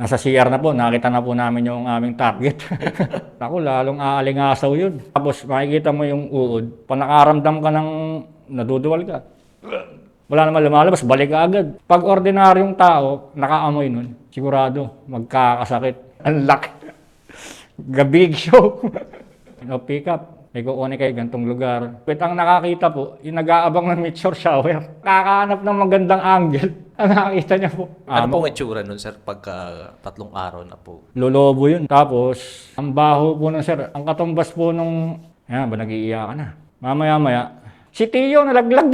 Nasa CR na po, nakita na po namin yung aming target. Ako, lalong aalingasaw yun. Tapos makikita mo yung uod, pag nakaramdam ka ng naduduwal ka, wala naman lumalabas, balik ka agad. Pag ordinaryong tao, nakaamoy nun, sigurado, magkakasakit. Ang laki. Gabig show. No, pick up. May kukunin kayo gantong lugar. But ang nakakita po, yung nag-aabang ng meteor shower. Kakahanap ng magandang angle. Ang nakakita niya po. Ano pong itsura nun, sir, pagka 3 araw na po? Lolobo yun. Tapos, ang baho po nun, sir. Ang katumbas po nung... Yan ba, nag-iiyakan na. Mamaya-maya, si Tio nalaglag.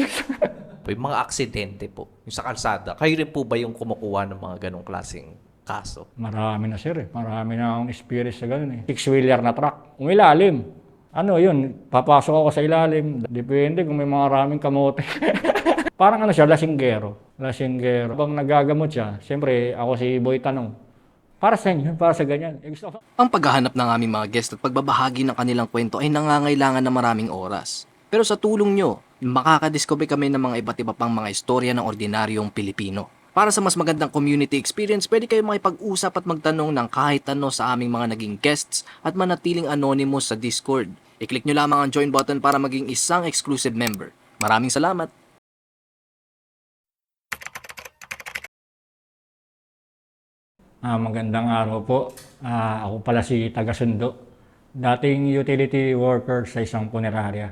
Po, yung mga aksidente po, yung sa kalsada, kayo rin po ba yung kumukuha ng mga ganong klaseng kaso? Marami na, sir. Marami na akong experience sa ganun eh. Six-wheeler na truck. Umilalim. Ano yun, papasok ako sa ilalim. Depende kung may maraming kamote. Parang ano siya, lasinggero. Lasinggero. Habang nagagamot siya, siyempre ako si Boy Tanong. Para sa inyo, para sa ganyan. Ang paghahanap ng aming mga guest at pagbabahagi ng kanilang kwento ay nangangailangan ng maraming oras. Pero sa tulong nyo, makakadiscover kami ng mga iba't iba pang mga istorya ng ordinaryong Pilipino. Para sa mas magandang community experience, pwede kayo makipag-usap at magtanong ng kahit ano sa aming mga naging guests at manatiling anonymous sa Discord. I-click nyo lamang ang join button para maging isang exclusive member. Maraming salamat! Magandang araw po. Ako pala si Tagasundo. Dating utility worker sa isang punerarya.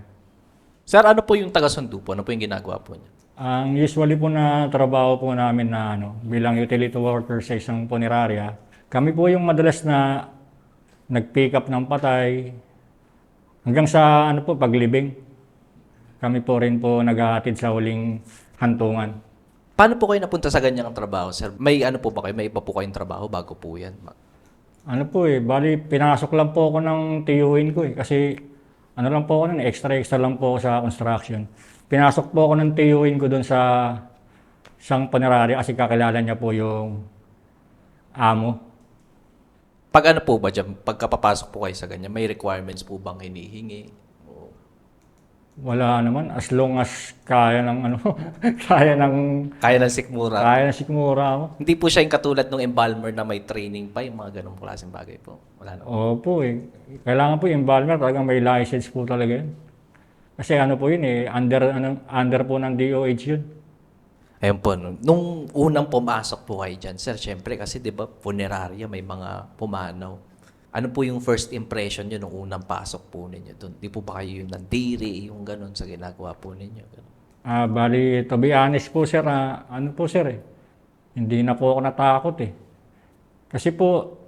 Sir, ano po yung taga-sundo po? Ano po yung ginagawa po niya? Ang usually po na trabaho po namin na bilang utility worker sa isang punerarya, kami po yung madalas na nag-pick up ng patay hanggang sa paglibing. Kami po rin po naghahatid sa huling hantungan. Paano po kayo napunta sa ganyang trabaho, sir? May ano po ba kayo? May iba po kayong trabaho bago po yan? Bali pinasok lang po ako ng tiyuhin ko eh. Kasi lang po ako nun, extra lang po ako sa construction. Pinasok po ako ng tiyuhin ko doon sa isang punerarya kasi kakilala niya po yung amo. Pag ano po ba dyan, pagkapapasok po kayo sa ganyan, may requirements po bang hinihingi? O, Wala naman, as long as kaya ng kaya ng kaya ng sikmura? kaya ng sikmura ako. Hindi po siya yung katulad ng embalmer na may training pa, yung mga ganong klaseng bagay po. Wala na. Opo eh. Kailangan po yung embalmer, talagang may license po talaga yun. Kasi po yun eh, under po ng DOH yun. Ayun po, nung unang pumasok po kayo dyan, sir, syempre kasi di ba, punerarya, may mga pumanaw. Ano po yung first impression nyo nung unang pasok po ninyo doon? Di po ba kayo yung nandiri, yung ganun sa ginagawa po ninyo? Bali, to be honest po sir, sir eh, hindi na po ako natakot eh. Kasi po,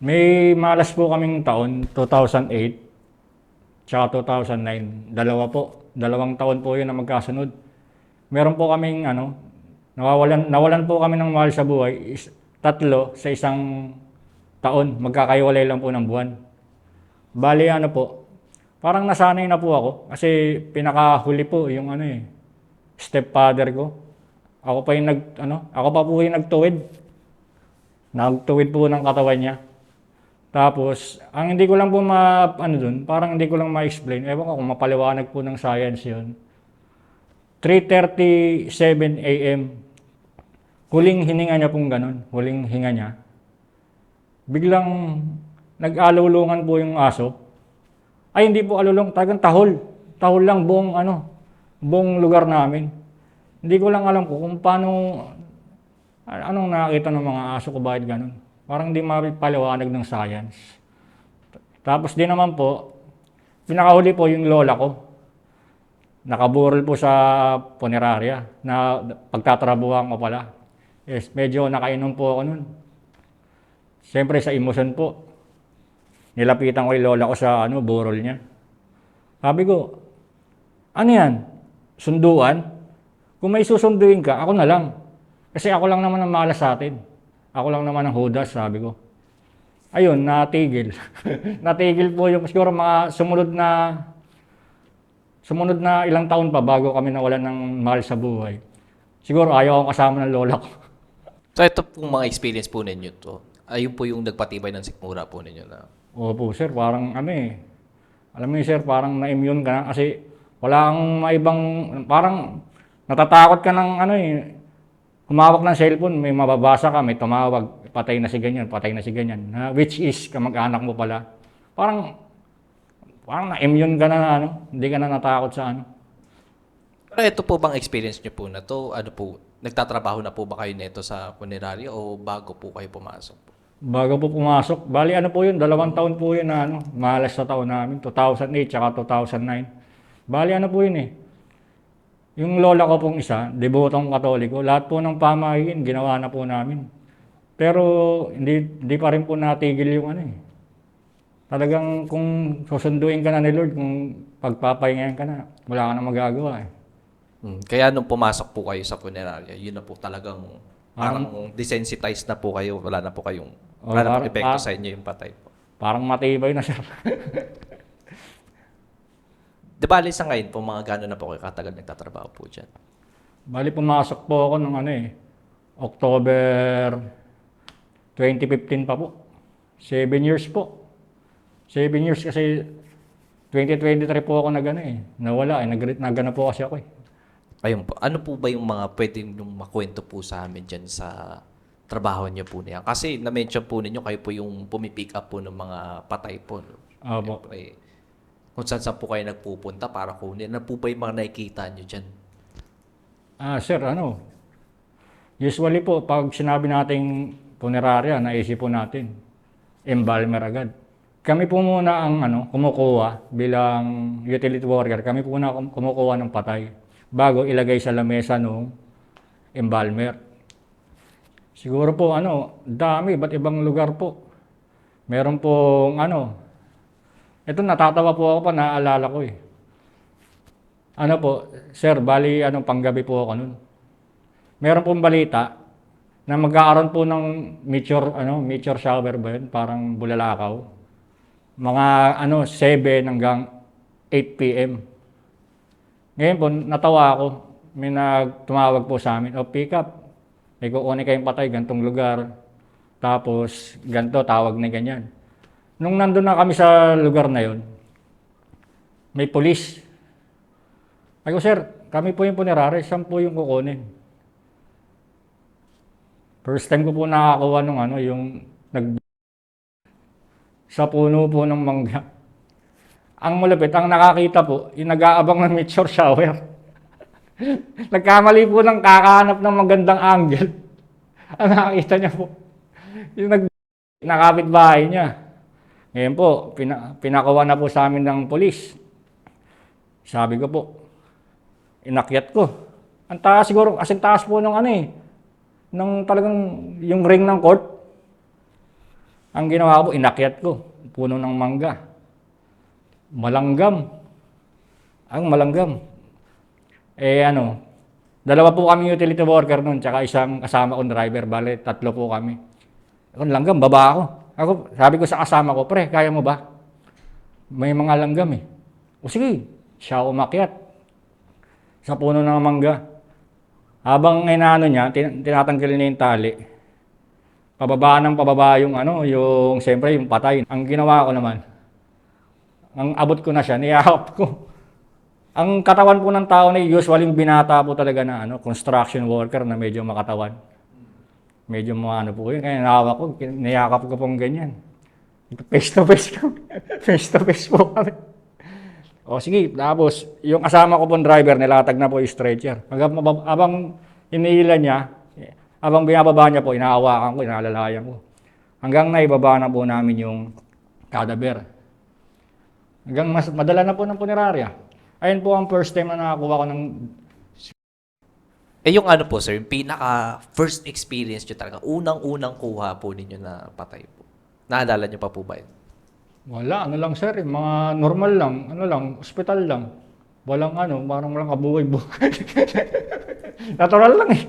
may malas po kaming taon, 2008, tsaka 2009, dalawang taon po yun na magkasunod. Meron po kaming nawalan po kami ng mahal sa buhay, 3 sa isang taon, magkakaiwalay lang po ng buwan. Bali parang nasanay na po ako kasi pinakahuli po yung stepfather ko. Ako pa po yung nagtuwid. Nagtuwid po ng katawan niya. Tapos, ang hindi ko lang po parang hindi ko lang ma-explain. Ewan ko kung mapaliwanag po ng science yun. 3:37 a.m. Huling hininga niya pong ganun. Huling hinga niya. Biglang nag-alulungan po yung aso. Ay, hindi po alulong, talagang tahol. Tahol lang buong lugar namin. Hindi ko lang alam kung paano, anong nakakita ng mga aso ko, bakit ganun. Parang hindi mapaliwanag ng science. Tapos din naman po, pinakahuli po yung lola ko. Nakaburol po sa punerarya na pagtatrabuhan ko pala. Yes, medyo nakainom po ako nun. Siyempre sa emosyon po, nilapitan ko yung lola ko sa burol niya. Sabi ko, ano yan? Sunduan? Kung may susunduin ka, ako na lang. Kasi ako lang naman ang malas sa atin. Ako lang naman ang hudas, sabi ko. Ayun, natigil. Natigil po yung siguro mga sumunod na ilang taon pa bago kami nawalan ng mahal sa buhay. Siguro ayaw akong kasama ng lola ko. So ito pong mga experience po ninyo to, ayun po yung nagpatibay ng sikmura po ninyo na. Opo sir, parang alam mo yun sir, parang na-immune ka na kasi wala kang maibang, parang natatakot ka ng humawak ng cellphone, may mababasa ka, may tumawag. patay na si ganyan, patay na si ganyan. Which is, kamag-anak mo pala. Parang na-immune ka na, ano, hindi ka na natakot sa ano. Pero ito po bang experience nyo po na to, ano po, nagtatrabaho na po ba kayo nito sa punerarya o bago po kayo pumasok po? Bago po pumasok, bali ano po yun, 2 taon po yun na ano, malas sa taon namin, 2008 tsaka 2009. Bali ano po yun eh, yung lola ko pong isa, debotong katoliko, lahat po ng pamahiin ginawa na po namin. Pero hindi pa rin po natigil yung ano eh. Talagang kung susunduin ka na ni Lord, kung pagpapahingayan ka na, wala ka na magagawa eh. Kaya nung pumasok po kayo sa punerarya, yun na po talagang parang desensitized na po kayo, wala na po kayong, wala na po epekto sa inyo yung patay po. Parang matibay na siya. Di bali sa ngayon po, mga gano'n na po kayo katagal nagtatrabaho po dyan? Bali pumasok po ako nung ano eh, October 2015 pa po. 7 years po. 7 years kasi 2023 po ako nagano eh. Nawala eh, nagano po kasi ako eh. Ayun po, ano po ba yung mga pwedeng yung makwento po sa amin dyan sa trabaho niyo po niya? Kasi na-mention po ninyo, kayo po yung pumipick up po ng mga patay po. No? Opo. Siyempre, kung saan po kayo nagpupunta para kunin, ano po ba yung mga nakikita niyo dyan? Sir, ano, usually po, pag sinabi nating punerarya, naisip po natin, embalmer agad. Kami po muna ang ano, kumukuha bilang utility worker, kami po muna kumukuha ng patay bago ilagay sa lamesa ng embalmer. Siguro po, ano, dami, iba't ibang lugar po. Meron pong, ano, ito natatawa po ako pa, naaalala ko eh. Ano po, sir, bali, ano, panggabi po ako nun. Meron pong balita na magkakaroon po ng meteor shower ba yun? Parang bulalakaw. Mga, ano, 7 hanggang 8 p.m. Ngayon po, natawa ako. May tumawag po sa amin, pick up. May kukunin kayong patay, gantong lugar. Tapos, ganto, tawag na ganyan. Nung nandun na kami sa lugar na yon, may pulis. Ay ko, sir, kami po yung punerary, saan po yung kukunin? First time ko po nakakuha nung ano, yung sa puno po ng mangga. Ang malapit, ang nakakita po, yung nag-aabang ng meteor shower. Nagkamali po ng kakahanap ng magandang angle. Ang nakakita niya po, yung nakapit bahay niya. Ngayon po, pinakuha na po sa amin ng polis. Sabi ko po, inakyat ko. Ang taas siguro, kasing taas po ng ano eh, ng talagang yung ring ng court. Ang ginawa ko po, inakyat ko, puno ng mangga. Malanggam. Ang malanggam. Ano, 2 po kami utility worker nun, tsaka isang kasama kong driver, bale 3 po kami. Ako, langgam, baba ako. Sabi ko sa kasama ko, pre, kaya mo ba? May mga langgam eh. O sige, siya umakyat sa puno ng mangga. Habang inaano niya, tinatanggal niya yung tali. Pababa yung ano, yung siyempre yung patay. Ang ginawa ko naman, ang abot ko na siya, niyakap ko. Ang katawan po ng tao na usually binata po talaga na ano, construction worker na medyo makatawan. Medyo ano po yun, kaya nahawak ko, niyakap ko pong ganyan. Face to face kami. Face to face po kami. O sige, tapos yung kasama ko pong driver, nilatag na po yung stretcher. Habang iniila niya, habang binababa niya po, inahawakan ko, inaalalayan ko. Hanggang naibaba na po namin yung cadaver. Hanggang madala na po ng punerarya. Ayun po ang first time na nakakuha ko ng... Yung ano po sir, yung pinaka first experience nyo talaga, unang-unang kuha po ninyo na patay po. Naalala nyo pa po ba yun? Wala, ano lang sir, mga normal lang, ano lang, ospital lang. Walang ano, parang walang kabuhay-buhay. Natural lang eh.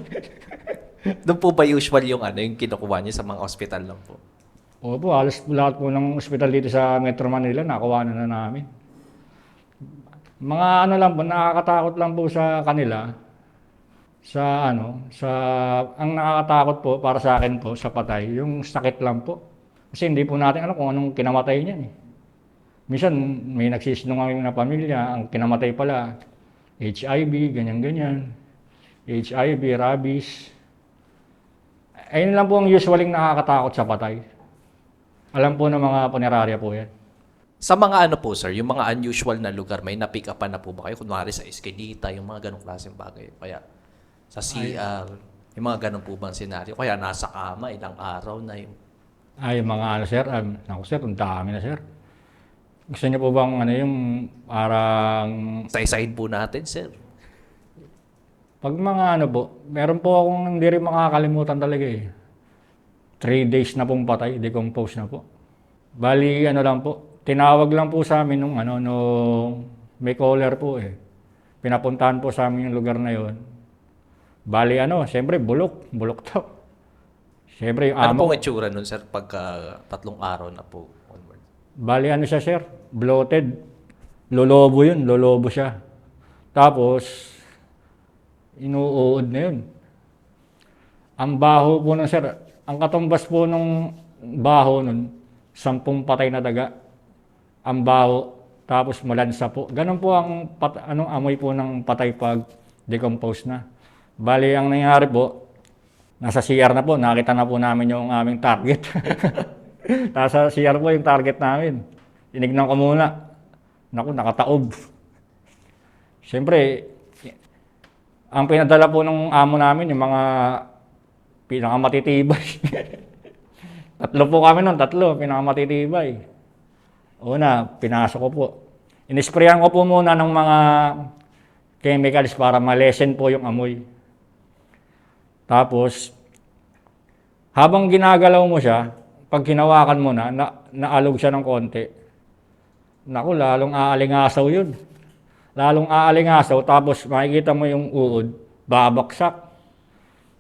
Doon po ba usual yung ano, yung kinukuha nyo sa mga ospital lang po? Opo, halos lahat po ng ospital dito sa Metro Manila, nakuha na namin. Mga ano lang po, nakakatakot lang po sa kanila. Ang nakakatakot po para sa akin po sa patay, yung sakit lang po. Kasi hindi po natin alam kung anong kinamatay niyan eh. Minsan may nagsisinungaling na pamilya, ang kinamatay pala, HIV, ganyan-ganyan. HIV, rabies. Ayun lang po ang usually nakakatakot sa patay. Alam po ng mga punerarya po yan. Sa mga ano po, sir, yung mga unusual na lugar, may na-pick upan na po ba kayo? Kunwari sa eskinita, yung mga ganong klaseng bagay. Kaya sa CR, yung mga ganon po bang senaryo? Kaya nasa kama, ilang araw na yung... Ay, mga ano sir, naku sir, ang dami na sir. Gusto niyo po bang ano yung parang Sa-isahin po natin, sir. pag mga ano po, meron po akong hindi rin makakalimutan talaga eh. 3 days na pong patay, decompose na po. Bali ano lang po, tinawag lang po sa amin nung ano, nung may caller po eh. Pinapuntahan po sa amin yung lugar na yon. Bali ano, siyempre bulok to. Siyempre yung Ano amo, pong itsura nun, sir, pagka 3 araw na po onward? bali ano siya sir, bloated. Lolobo siya. Tapos, inuuod na yun. Ang baho po nun sir, ang katumbas po nung baho nun, 10 patay na daga. Ang baho, tapos malansa po. Ganun po ang anong amoy po ng patay pag decompose na. Bali, ang nangyari po, nasa CR na po, nakita na po namin yung aming target. Nasa CR po yung target namin. Tinignan ko muna. Naku, nakataob. Siyempre, ang pinadala po ng amo namin, yung mga pinakamatitibay. Tatlo po kami nun, pinakamatitibay. Una, pinasok ko po. Inisprayan ko po muna ng mga chemicals para malesen po yung amoy. Tapos, habang ginagalaw mo siya, pag hinawakan mo naalog siya ng konti. Naku, lalong aalingasaw yun. Lalong aalingasaw, tapos makikita mo yung uod, babaksak.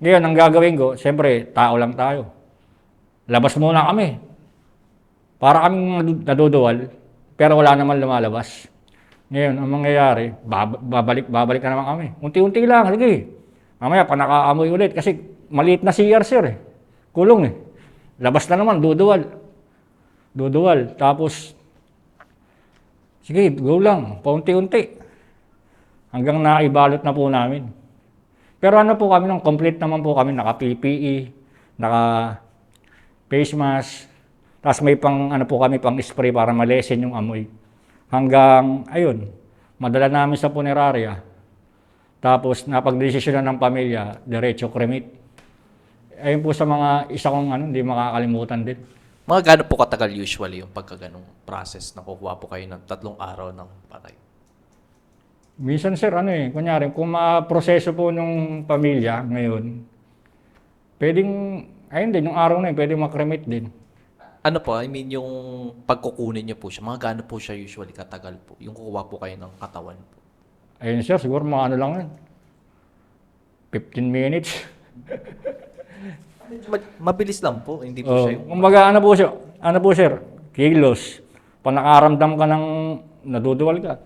Ngayon, ang gagawin ko, siyempre, tao lang tayo. Labas muna kami. Para kaming naduduwal, pero wala naman lumalabas. Ngayon, ang mangyayari, babalik na naman kami. Unti-unti lang, sige. Mamaya, panakaamoy ulit, kasi maliit na CR, sir eh. Kulong eh. Labas na naman, duduwal. Tapos, sige, go lang, paunti-unti. Hanggang naibalot na po namin. Pero ano po kami, nung complete naman po kami, naka-PPE, naka-face mask, tapos may pang, ano po kami, pang spray para malesen yung amoy. Hanggang, ayun, madala namin sa punerarya. Tapos, napagdesisyonan ng pamilya, diretso cremate. Ayun po sa mga isa kong ano, hindi makakalimutan din. Mga gano'n po katagal usually yung pagkaganong process na kukuha po kayo ng 3 araw ng patay? Minsan sir, ano eh, kunyari, kung maproseso po ng pamilya ngayon, pwedeng, ayun din, yung araw na yun, pwedeng makremate din. Ano po, I mean yung pagkukunin niyo po siya, mga gano'n po siya usually katagal po? Yung kukuha po kayo ng katawan po? Ayun sir, siguro mga ano lang yun, 15 minutes. Mabilis lang po, hindi po Oh, siya yung... kumbaga ano po sir, kilos. Pag nakaramdam ka ng naduduwal ka,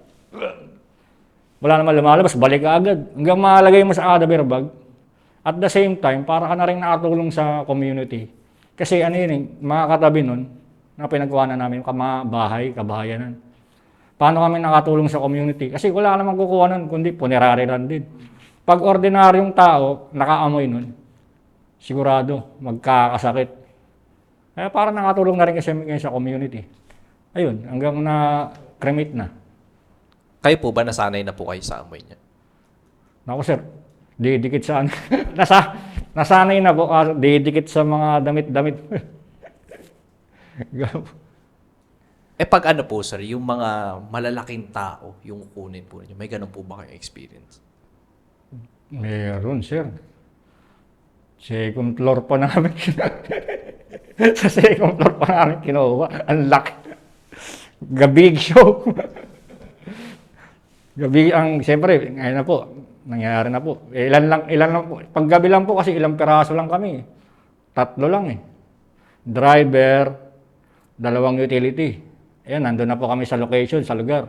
wala naman lumalabas, balik ka agad. Hanggang malagay mo sa cadaver bag. At the same time, para ka na rin nakatulong sa community. Kasi ano yun eh, mga katabi nun, na pinagawa na namin, mga bahay, kabahayanan. Paano kami nakatulong sa community? Kasi wala namang kukuha nun, kundi punerary lang din. Pag ordinaryong tao, nakaamoy nun, sigurado, magkakasakit. Kaya parang nakatulong na rin kasi sa community. Ayun, hanggang na-cremate na. Kayo po ba nasanay na po kayo sa amoy niya? Naku sir, didikit sa ano. Nasanay na po, didikit sa mga damit-damit. Pag ano po sir, yung mga malalaking tao, yung kukunin po ninyo, may ganun po ba kayong experience? Meron sir. Second floor pa namin. Sa second floor pa namin kinuha. Ang laki. Gabig show. Gabi ang, siyempre, ngayon na po, nangyayari na po. Ilan lang po. Paggabi lang po kasi ilang peraso lang kami. 3 lang eh. Driver, 2 utility. Ayan, nandun na po kami sa location, sa lugar.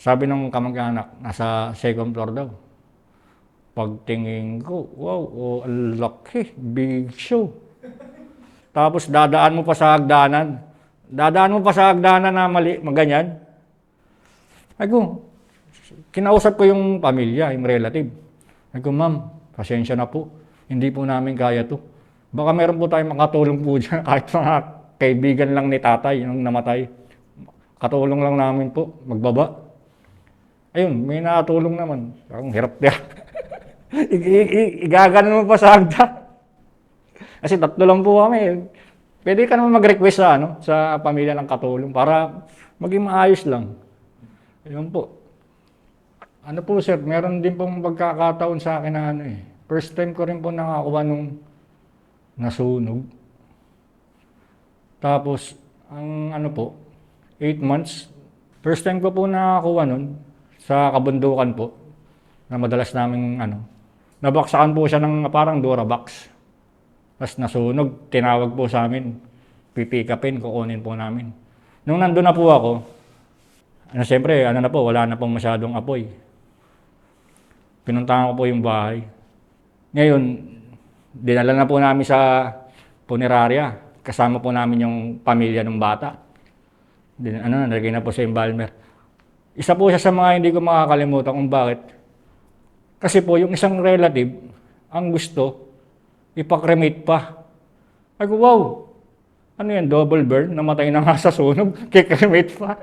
Sabi ng kamag-anak, nasa second floor daw. Pagtingin ko, wow, oh, ang laki, big show. Tapos dadaan mo pa sa hagdanan. Dadaan mo pa sa hagdanan na mali, maganyan. Ay ko, kinausap ko yung pamilya, yung relative. Ay ko, ma'am, pasensya na po. Hindi po namin kaya to. Baka meron po tayong makatulong po dyan kahit mga kaibigan lang ni tatay yung namatay. Katulong lang namin po, magbaba. Ayun, may nakatulong naman. Ang hirap niya. Igaganon mo pa sa hagda. Kasi 3 lang po kami. Pwede ka naman mag-request sa, sa pamilya ng katulong para maging maayos lang. Ayun po. Ano po sir, meron din pong pagkakataon sa akin na first time ko rin po nakakuha nung nasunog. Tapos, ang 8 months. First time ko po nakakuha nun sa kabundukan po na madalas namin nabaksakan po siya ng parang Durabox. Tapos nasunog, tinawag po sa amin, pipikapin, kukunin po namin. Nung nandun na po ako, siyempre, na po, wala na pong masyadong apoy. Pinuntahan ko po yung bahay. Ngayon, dinala na po namin sa punerarya. Kasama po namin yung pamilya ng bata. Nalagay na po sa embalmer. Isa po siya sa mga hindi ko makakalimutan kung bakit. Kasi po, yung isang relative, ang gusto, ipakremate pa. Ay ko, wow! Ano yan, double burn? Namatay na nga sa sunog, kikremate pa.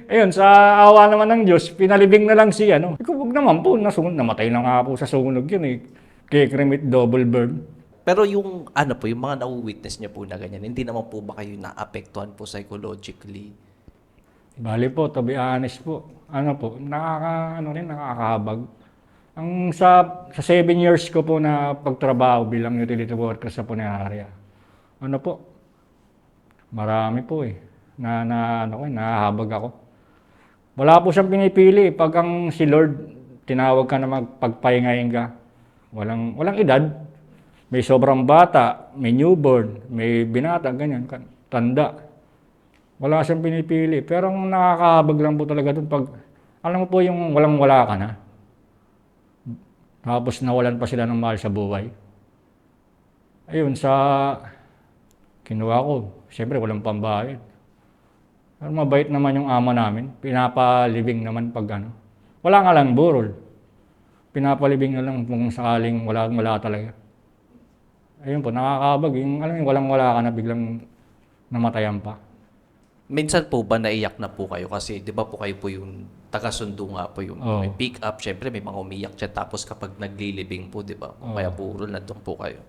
Ayun, sa awa naman ng Diyos, pinalibing na lang siya. Ikaw, wag naman po, namatay na nga po sa sunog yun kikremate, double burn. Pero yung yung mga na-witness niyo po na ganyan, hindi naman po ba kayo naapektuhan po psychologically? Bali po, to be honest po, nakakahabag. Ang sa 7 years ko po na pagtrabaho bilang utility worker sa punerarya, marami po nahahabag ako. Wala po siyang pinipili. Pag si Lord, tinawag ka na magpagpahingahin ka, walang edad. May sobrang bata, may newborn, may binata, ganyan, tanda. Wala siyang pinipili. Pero ang nakakahabag lang po talaga doon pag, alam mo po yung walang-wala ka na. Tapos nawalan pa sila ng mahal sa buhay. Ayun, kinuha ko, siyempre walang pambayad. Pero mabait naman yung ama namin. Pinapalibing naman pag wala nga lang burol. Pinapalibing na lang kung sakaling wala talaga. Ayun po, nakakabag. Yung walang-wala ka na biglang namatayan pa. Minsan po ba naiyak na po kayo? Kasi di ba po kayo po yung taga-sundo nga po yung may pick up. Siyempre may mga umiyak siya. Tapos kapag naglilibing po, di ba? Kaya burol, nandun po kayo.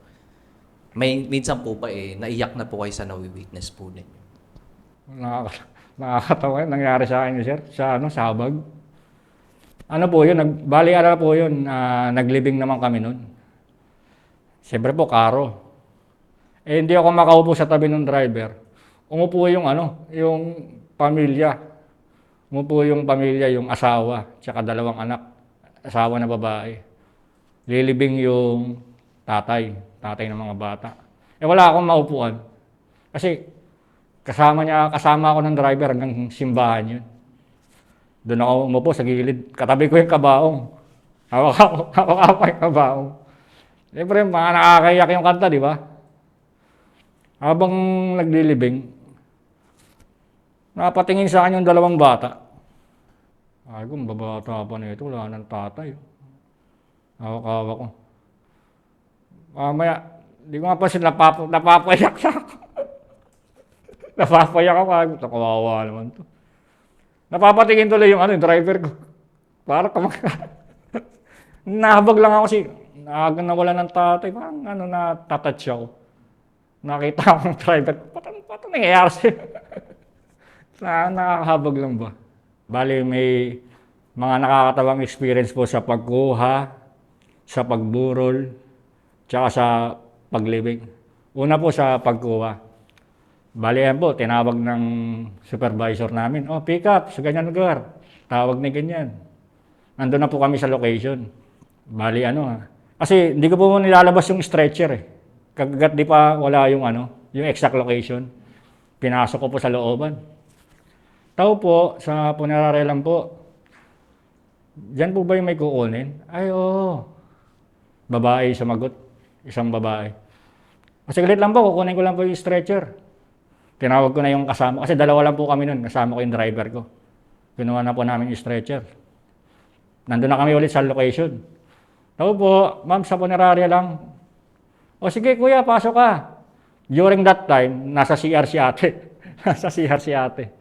Minsan po ba naiyak na po kayo sa nawi-witness po ninyo? Nakakatawa yun. Nangyari sa akin sir. Sa Sabag. Po yun, po yun. Naglibing naman kami nun. Siyempre po, karo. Hindi ako makaupo sa tabi ng driver. Umupo yung yung pamilya. Umupo yung pamilya, yung asawa, tsaka 2 anak. Asawa na babae. Lilibing yung tatay ng mga bata. Wala akong maupuan. Kasi kasama ako ng driver hanggang simbahan yun. Doon ako umupo sa gilid. Katabi ko yung kabaong. Hawak ako yung kabaong. Siyempre, mga nakakayak yung kanta, di ba? Habang naglilibing, napatingin sa akin yung 2 bata. Ay kung babata pa nito, wala ng tatay. Hawak ko. Mamaya, di ko nga pa sila napapayak na ako. Napapayak ako. Kawawa naman to. Napapatingin tuloy yung driver ko. Para nahabag lang ako naagang nawala ng tatay. Parang natatouch ako. Nakita ko ng driver. Paano nangyayari sa'yo? Nakakahabag lang ba? Bali, may mga nakakatawang experience po sa pagkuha, sa pagburol, tsaka sa paglibing. Una po sa pagkuha. Bali yan po, tinawag ng supervisor namin, pick up sa ganyan lugar. Tawag na ganyan. Nandun na po kami sa location. Bali kasi hindi ko po nilalabas yung stretcher Kagagat di pa wala yung yung exact location. Pinasok ko po sa looban. Tao po, sa punerarya lang po. Diyan po ba yung may kukunin? Ay, oo. Babae sumagot. Isang babae. Saglit lang po, kukunin ko lang po yung stretcher. Tinawag ko na yung kasama. Kasi 2 lang po kami nun. Kasama ko yung driver ko. Kinuha na po namin yung stretcher. Nandun na kami ulit sa location. Ako po, ma'am, sa punerarya lang. O sige kuya, pasok ka. During that time, nasa CR si ate. Nasa CR si ate.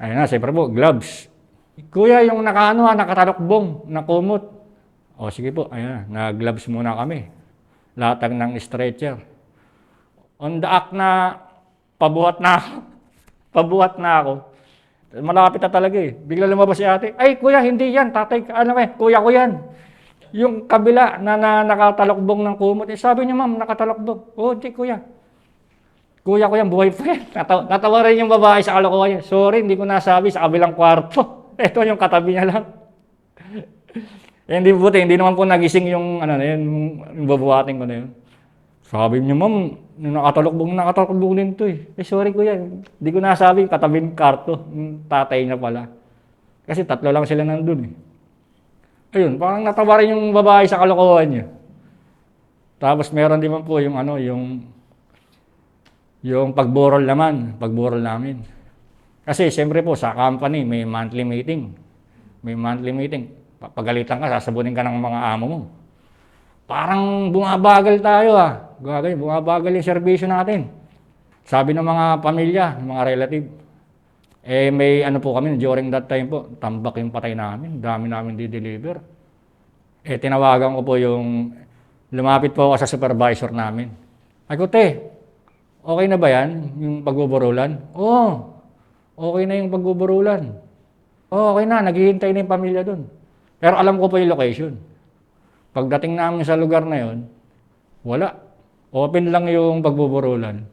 Ayun na, siyempre po, gloves. Kuya, yung nakatalokbong, nakumot. O sige po, ayun na, nag-gloves muna kami. Latag ng stretcher. On the act na, pabuhat na ako. Pabuhat na ako. Malapit na talaga eh. Bigla lumabas si ate. Ay, kuya, hindi yan. Tatay, kuya ko yan. Yung kabila na nakatalokbong ng kumot. Eh, sabi niya, ma'am, nakatalokbong. Oh, hindi, kuya. Kuya ko yan, buhay pa yan. Natawa rin yung babae sa kalokohan niya. Sorry, hindi ko nasabi sa kabilang kwarto. Ito yung katabi niya lang. Eh, hindi buti, hindi naman po nagising yung, yung babuhating ko na yun. Sabi niya, ma'am, nakatalokbong din to eh. Eh, sorry kuya, hindi ko nasabi, katabing karto, yung tatay niya pala. Kasi 3 lang sila nandun eh. Ayun, parang natawa rin yung babae sa kalokohan niya. Tapos meron din man po yung yung pagburol namin. Kasi siyempre po sa company, may monthly meeting. Pagalitan ka, sasabunin ka ng mga amo mo. Parang bumabagal tayo bumabagal yung serbisyo natin. Sabi ng mga pamilya, ng mga relative, eh may po kami, during that time po, tambak yung patay namin, dami namin di-deliver. Eh tinawagan ko po lumapit po ako sa supervisor namin. Ay ko, te, okay na ba yan, yung pagbuburulan? Oo, okay na yung pagbuburulan. Oo, okay na, naghihintay na yung pamilya dun. Pero alam ko po yung location. Pagdating namin sa lugar na yon, wala. Open lang yung pagbuburulan.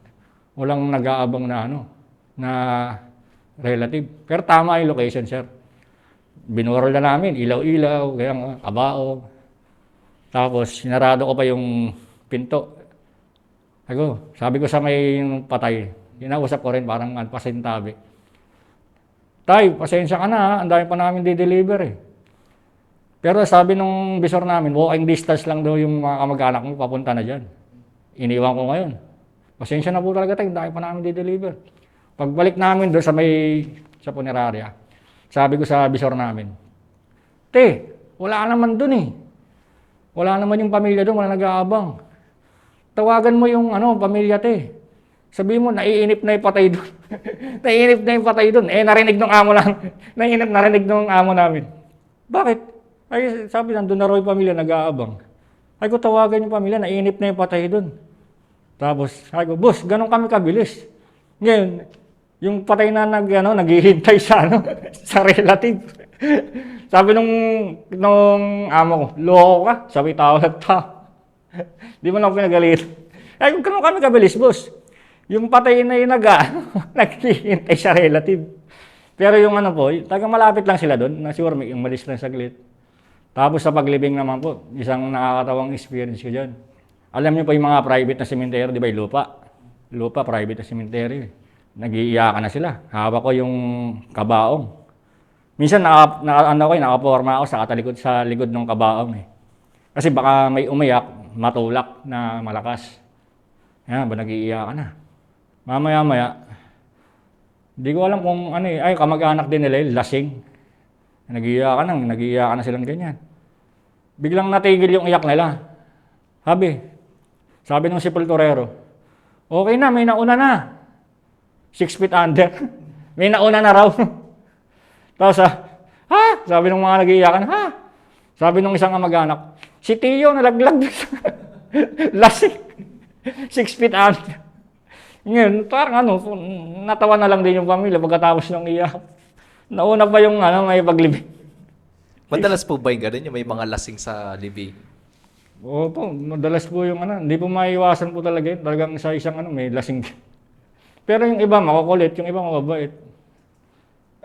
Walang nag-aabang na relative. Pero tama yung location, sir. Binurol na namin, ilaw-ilaw, kaya kabao. Tapos, sinarado ko pa yung pinto. Sabi ko sa may patay, kinausap ko rin parang pasintabi. Tay, pasensya ka na ha, ang dami pa namin di-deliver eh. Pero sabi nung bisor namin, walking distance lang daw yung mga kamag-anak mo, papunta na dyan. Iniwan ko ngayon. Pasensya na po talaga tayo, dahil pa namin di-deliver. Pagbalik namin doon sa punerarya, sabi ko sa bisor namin, te, wala naman doon eh. Wala naman yung pamilya doon, wala nag-aabang. Tawagan mo yung pamilya te. Sabi mo, naiinip na yung patay doon. Naiinip na yung patay doon. Eh, narinig ng amo lang. Narinig ng amo namin. Bakit? Ay, sabi nandun na raw yung pamilya, nag-aabang. Ay ko, tawagan yung pamilya, nainip na yung patay doon. Tapos, ay ko, boss, ganun kami kabilis. Ngayon, yung patay na naghihintay sa sa relative. Sabi nung amo ko, loko ka, sabi tao na tao. Di mo na ako pinagalit. Ay ko, ganun kami kabilis, boss. Yung patay na yung naghihintay sa relative. Pero yung taga malapit lang sila doon, na sure may umalis lang saglit. Tapos sa paglibing naman po, isang nakakatawang experience ko dyan. Alam niyo po yung mga private na cemetery, di ba yung lupa? Lupa, private na cemetery. Nag-iiyakan na sila. Hawak ko yung kabaong. Minsan nakaporma ako sa likod ng kabaong eh. Kasi baka may umiyak, matulak na malakas. Yan, ba nag-iiyakan na. Mamaya-maya, di ko alam kung kamag-anak din nila lasing. Nag-iiyakan na silang ganyan. Biglang natigil yung iyak nila. Sabi ng sepulturero, okay na, may nauna na. 6 feet under. May nauna na raw. Tapos, sabi ng mga nag-iiyakan, sabi ng isang kamag-anak, si Tio nalaglag. Lasing. 6 feet under. Ngayon, parang natawa na lang din yung pamilya pagkatapos ng iyak. Nauna pa yung may paglibing. Madalas po ba yung ganun, yung may mga lasing sa libing? Opo, madalas po yung hindi po maiwasan po talaga yun. Talagang sa isang may lasing. Pero yung iba makukulit, yung iba mababait.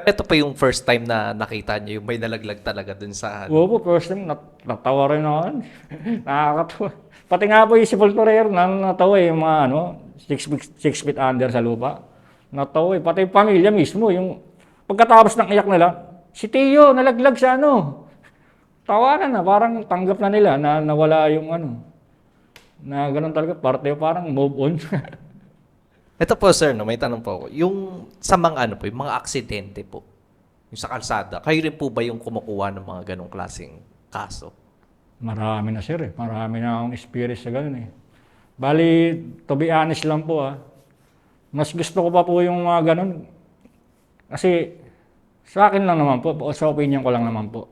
Ito pa yung first time na nakita niyo yung may nalaglag talaga dun sa Opo, first time, natawa rin ako. Nakakatawa. Pati nga po yung sepulturero, natawa yung mga 6 feet under sa lupa. Natawa Pati yung pamilya mismo, yung pagkatapos ng iyak nila, si Tio nalaglag sa tawanan na, parang tanggap na nila na nawala yung na ganun talaga, parte parang move on. Ito po sir, may tanong po ako. Yung sa mga yung mga aksidente po, yung sa kalsada, kayo rin po ba yung kumukuha ng mga ganong klaseng kaso? Marami na sir eh. Marami na akong experience sa ganun eh. Bali, to be honest lang po mas gusto ko pa po yung mga ganun. Kasi sa akin lang naman po, o sa opinion ko lang naman po.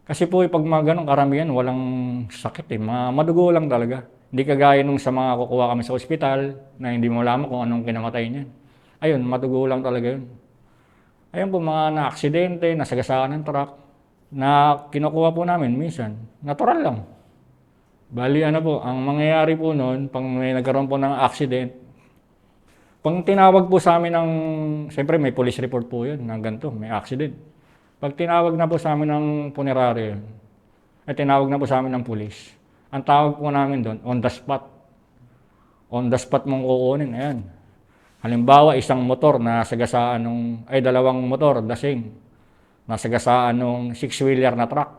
Kasi po pag mga ganun karamihan, walang sakit eh. Madugo lang talaga. Hindi kagaya nung sa mga kukuha kami sa ospital na hindi mo alam kung anong kinamatay niyan. Ayun, madugo lang talaga yun. Ayun po, mga na-aksidente, nasagasaan ng truck, na kinukuha po namin minsan. Natural lang. Bali ano po, ang mangyayari po noon, pag may nagkaroon po ng accident, pag tinawag po sa amin ng, siyempre may police report po yun, na ganito, may accident. Pag tinawag na po sa amin ng puneraryo, tinawag na po sa amin ng police. Ang tawag po namin doon, on the spot. On the spot mong kukunin, ayan. Halimbawa, isang motor na sagasaan dalawang motor, lasing, nasagasaan nung six-wheeler na truck.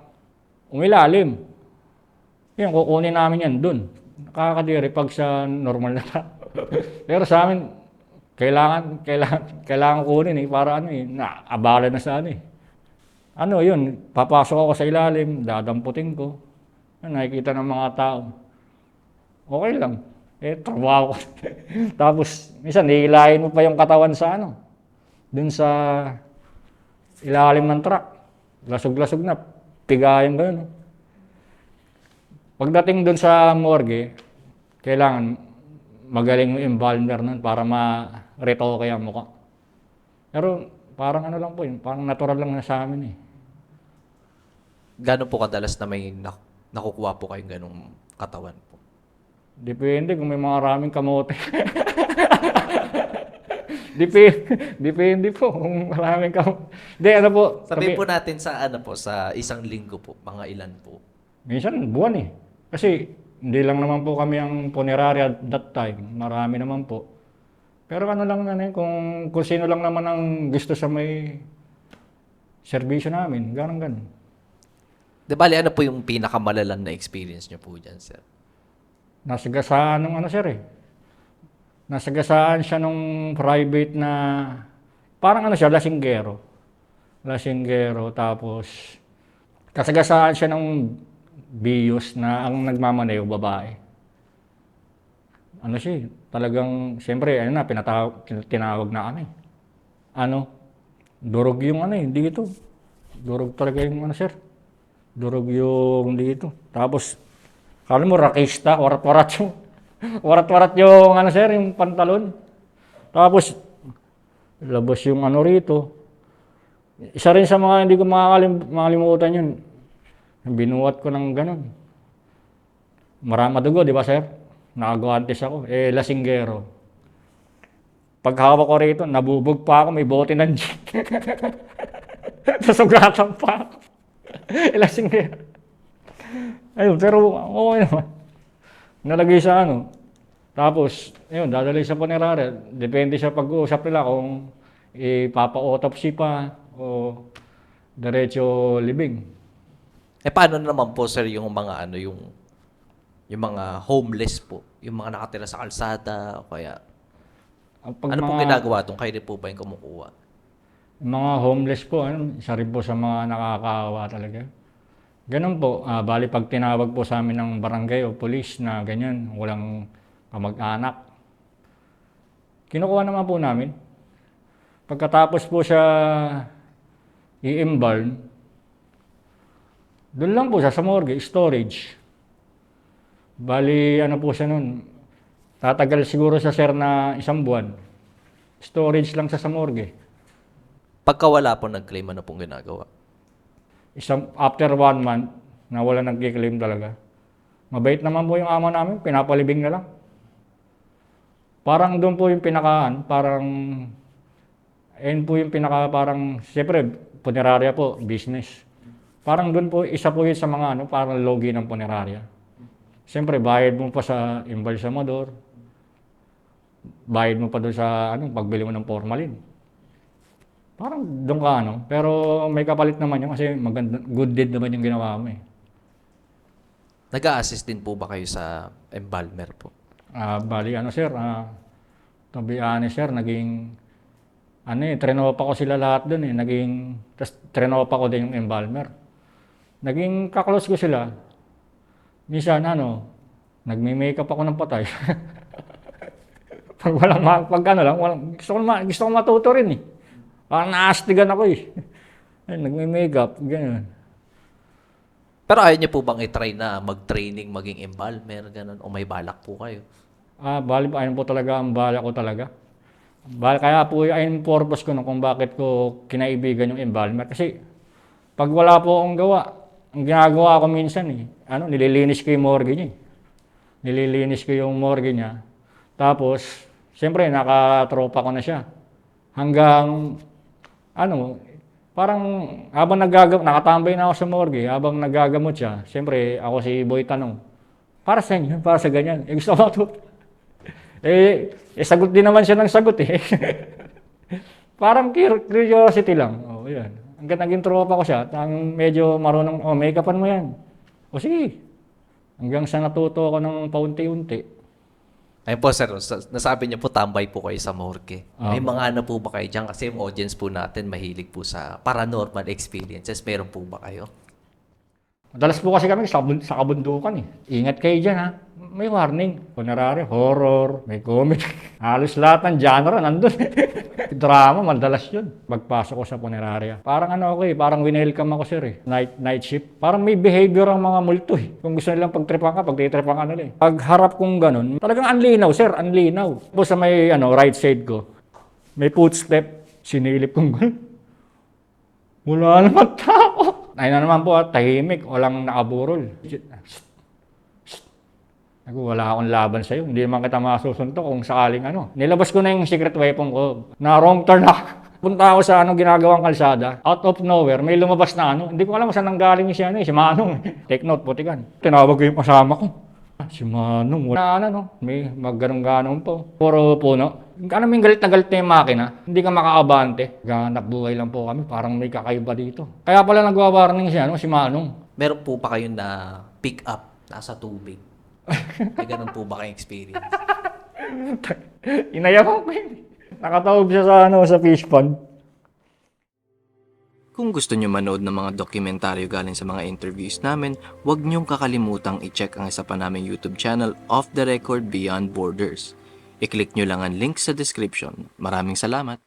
Umilalim. Yan, kukunin namin yan dun. Nakakadiri pag sa normal na truck. Pero sa amin, kailangan kunin para naabala na sa yun, papasok ako sa ilalim, dadamputin ko. Nakikita ng mga tao. Okay lang. Trabaho ko. Tapos, minsan, hihilahin mo pa yung katawan sa dun sa ilalim ng truck. Lasog-lasog na. Pigayan gano'n. Pagdating dun sa morgue, kailangan magaling yung embalmer nun para ma-retoke ang mukha. Pero parang lang po yun, parang natural lang na sa amin eh. Gano'n po kadalas na may nakukuha po kayong ganong katawan po? Depende kung may maraming kamote. Depende po kung maraming kamote. Hindi, po. Sabihin po natin sa isang linggo po, mga ilan po? Minsan buwan eh. Kasi hindi lang naman po kami ang punerarya at that time. Marami naman po. Pero lang kung sino lang naman ang gusto sa may serbisyo namin. Ganun. Di bali, ano po yung pinakamalalan na experience nyo po dyan, sir? Nasagasaan sir eh. Nasagasaan siya nung private na, parang siya, lasinggero. Tapos, kasagasaan siya ng biyos na ang nagmamaneho, babae. Siya, talagang, siyempre, tinawag na kami. Durog yung dito. Durog talaga yung sir. Durog yung dito. Tapos, kala mo rakista, warat-warat yung, sir, yung pantalon. Tapos, labas yung rito. Isa rin sa mga hindi ko makalimutan yun. Binuhat ko ng ganun. Marami dugo, di ba, sir? Nakagawantes ako. Lasinggero. Pag hawak ko rito, nabubog pa ako, may bote ng gin. Nasugatan pa ako. Lasinggero. Ayun, pero okay naman. Nalagay sa Tapos, ayun, dadalhin sa punerarya. Depende sa pag-uusap nila kung ipapa-autopsy pa o diretso libing. Paano naman po, sir, yung mga yung mga homeless po? Yung mga nakatira sa kalsada o kaya ano pong ginagawa doon? Kayo din po ba yung kumukuha? Yung mga homeless po, isa rin po sa mga nakakaawa talaga. Ganun po, bali pag tinawag po sa amin ng barangay o police na ganyan, walang kamag-anak. Kinukuha naman po namin. Pagkatapos po siya i-embalm, doon lang po siya sa morgue, storage. Bali, po siya nun, tatagal siguro sa sir na 1 buwan. Storage lang siya sa morgue. Pagka wala po nag-claim, ano pong ginagawa? After 1 month, na wala nag-claim talaga. Mabait naman po yung ama namin, pinapalibing na lang. Parang doon po yung siyempre, punerarya po, business. Parang doon po, isa po yun sa mga parang logi ng punerarya. Siyempre, bayad mo pa sa embalsamador, bayad mo pa doon sa pagbili mo ng formalin. Parang doon ka pero may kapalit naman yun kasi good deed naman yung ginawa mo eh. Nag-a-assist din po ba kayo sa embalmer po? Bali sir, to be honest sir, naging trenopa ko sila lahat doon eh. Tapos trenopa ko din yung embalmer. Naging kaklose ko sila. Minsan nagme-makeup ako ng patay. Pag ano lang, gusto ko matuto rin eh. Parang naastigan ako eh. Ay, nagme-makeup, ganyan. Pero ayaw niyo po bang i-try na mag-training, maging embalmer, ganun, o may balak po kayo? Bali pa, ayun po talaga ang bala ko talaga. Kaya po ayun yung purpose ko kung bakit ko kinaibigan yung embalmer. Kasi pag wala po akong gawa, ang ginagawa ko minsan nililinis ko yung morgue niya. Nililinis ko yung morgue niya. Tapos, siyempre, nakatropa ko na siya. Hanggang, parang habang nakatambay na ako sa morgue, habang nagagamot siya, siyempre, ako si Boy tanong, para sa inyo, para sa ganyan. Gusto ko matuto. Sagot din naman siya ng sagot eh. Parang curiosity lang. Yan. Hanggang naging tropa ko siya, medyo marunong, make-upan mo yan. Sige. Hanggang sa natuto ako ng paunti-unti. Ayun po sir, nasabi niyo po tambay po kayo sa morgue. May Opo. mga po ba kayo dyan? Kasi yung audience po natin mahilig po sa paranormal experiences. Meron po ba kayo? Madalas po kasi kami sa kabundukan eh. Ingat kayo dyan ha. May warning. Funerary, horror, may comedy. Halos lahat ng genre nandun. Drama, madalas yun. Pagpasok ko sa funeraria. Parang parang winelcome ako sir eh. Night shift. Parang may behavior ang mga multo eh. Kung gusto nilang pagtripan ka, pagtitripan ka nila eh. Pag harap kong ganun, talagang anlinaw sir, anlinaw. Tapos sa may right side ko, may footstep. Sinilip kong ganun. Wala naman tao. Ayun na naman po tahimik, walang nakaburol. Wala akong laban sa'yo, hindi naman kita masusuntok kung sakaling Nilabas ko na yung secret weapon ko, na wrong turn ako. Punta ako sa ginagawang kalsada, out of nowhere, may lumabas na hindi ko alam saan nanggaling si Manong. Take note, putikan. Tinawag ko yung kasama ko. Si Manong, may magganong-ganong po. Puro puno. May galit na yung makina, hindi ka makaabante. Ganap buhay lang po kami, parang may kakaiba dito. Kaya pala nagwa-warning si Manong. Meron po ba kayo na pick up nasa tubig? May ganun po ba kayong experience? Inayawan ko yun. Nakataob siya sa fish pond. Kung gusto nyo manood ng mga dokumentaryo galing sa mga interviews namin, huwag nyong kakalimutang i-check ang isa pa naming YouTube channel, Off the Record Beyond Borders. I-click nyo lang ang link sa description. Maraming salamat!